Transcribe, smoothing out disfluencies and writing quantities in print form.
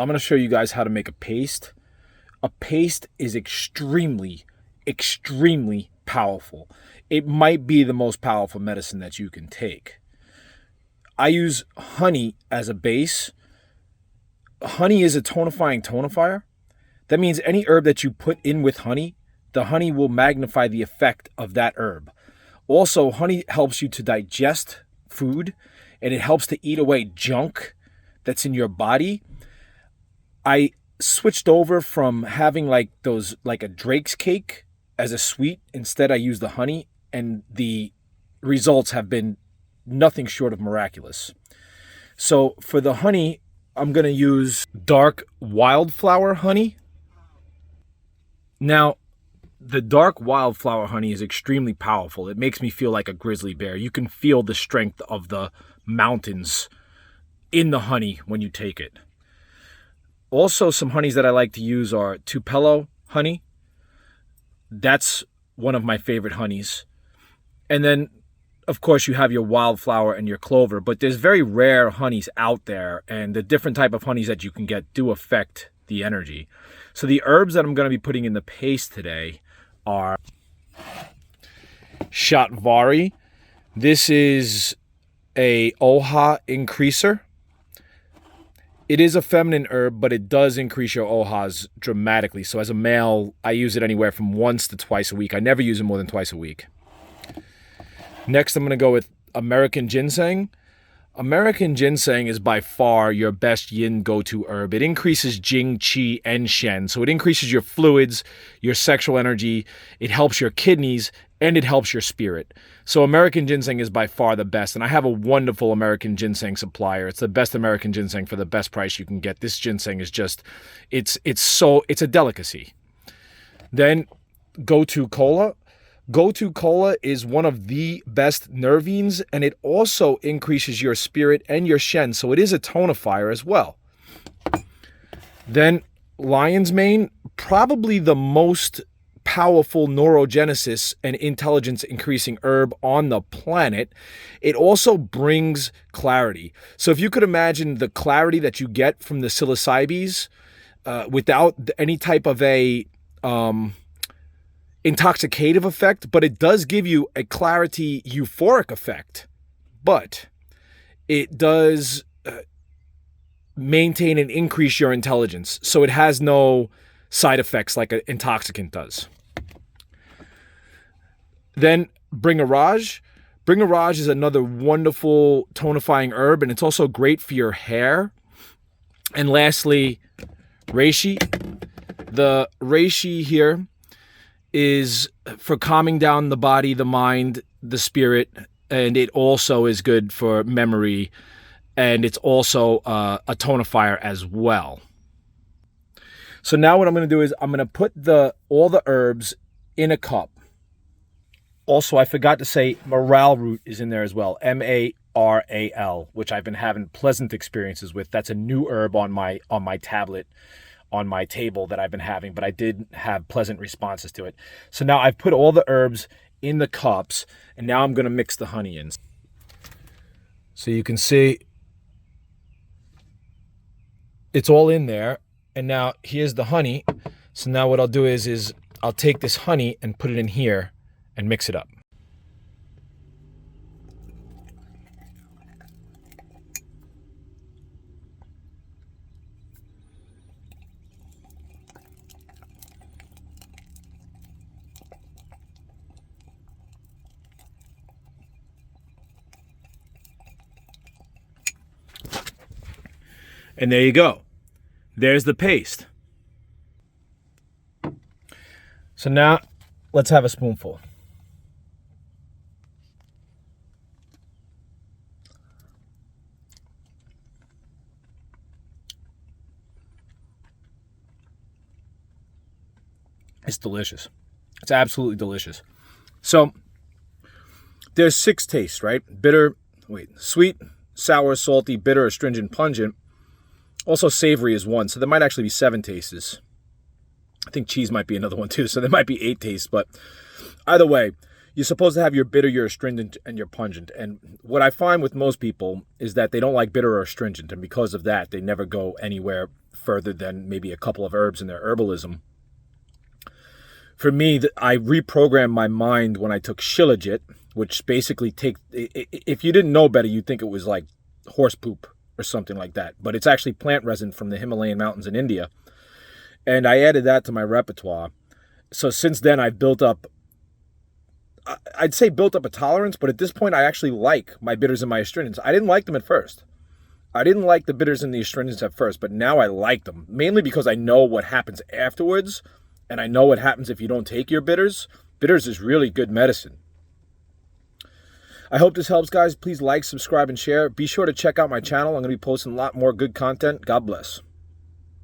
I'm going to show you guys how to make a paste. A paste is extremely, extremely powerful. It might be the most powerful medicine that you can take. I use honey as a base. Honey is a tonifying tonifier. That means any herb that you put in with honey, the honey will magnify the effect of that herb. Also, honey helps you to digest food, and it helps to eat away junk that's in your body. I switched over from having like a Drake's cake as a sweet. Instead, I use the honey, and the results have been nothing short of miraculous. So for the honey, I'm going to use dark wildflower honey. Now, the dark wildflower honey is extremely powerful. It makes me feel like a grizzly bear. You can feel the strength of the mountains in the honey when you take it. Also, some honeys that I like to use are Tupelo honey. That's one of my favorite honeys. And then, of course, you have your wildflower and your clover, but there's very rare honeys out there, and the different type of honeys that you can get do affect the energy. So the herbs that I'm going to be putting in the paste today are Shatvari. This is a OHA increaser. It is a feminine herb, but it does increase your OHAs dramatically. So as a male, I use it anywhere from once to twice a week. I never use it more than twice a week. Next, I'm going to go with American ginseng. American ginseng is by far your best yin go-to herb. It increases Jing, Qi, and Shen. So it increases your fluids, your sexual energy. It helps your kidneys, and it helps your spirit. So American ginseng is by far the best. And I have a wonderful American ginseng supplier. It's the best American ginseng for the best price you can get. This ginseng is just, it's a delicacy. Then go-to cola. Go-to cola is one of the best nervines, and it also increases your spirit and your Shen, so it is a tonifier as well. Then lion's mane, probably the most powerful neurogenesis and intelligence increasing herb on the planet. It also brings clarity. So if you could imagine the clarity that you get from the psilocybes without any type of a intoxicative effect, but it does give you a clarity euphoric effect, but it does maintain and increase your intelligence, so it has no side effects like an intoxicant does. Then Bringaraj. Bringaraj is another wonderful tonifying herb, and it's also great for your hair. And lastly, reishi. The reishi here is for calming down the body, the mind, the spirit, and it also is good for memory, and it's also a tonifier as well. So now what I'm going to do is I'm going to put all the herbs in a cup. Also, I forgot to say morale root is in there as well, M-A-R-A-L, which I've been having pleasant experiences with. That's a new herb on my tablet, on my table that I've been having, but I did have pleasant responses to it. So now I've put all the herbs in the cups, and now I'm going to mix the honey in. So you can see it's all in there, and now here's the honey. So now what I'll do is I'll take this honey and put it in here and mix it up. And there you go. There's the paste. So now let's have a spoonful. It's delicious. It's absolutely delicious. So there's 6 tastes, right? Sweet, sour, salty, bitter, astringent, pungent. Also savory is 1, so there might actually be 7 tastes. I think cheese might be another one too, so there might be 8 tastes, but either way, you're supposed to have your bitter, your astringent, and your pungent. And what I find with most people is that they don't like bitter or astringent, and because of that, they never go anywhere further than maybe a couple of herbs in their herbalism. For me, I reprogrammed my mind when I took Shilajit, which basically if you didn't know better, you'd think it was like horse poop or something like that. But it's actually plant resin from the Himalayan mountains in India. And I added that to my repertoire. So since then, I've I'd say built up a tolerance, but at this point, I actually like my bitters and my astringents. I didn't like them at first. I didn't like the bitters and the astringents at first, but now I like them, mainly because I know what happens afterwards, and I know what happens if you don't take your bitters. Bitters is really good medicine. I hope this helps, guys. Please like, subscribe, and share. Be sure to check out my channel. I'm going to be posting a lot more good content. God bless.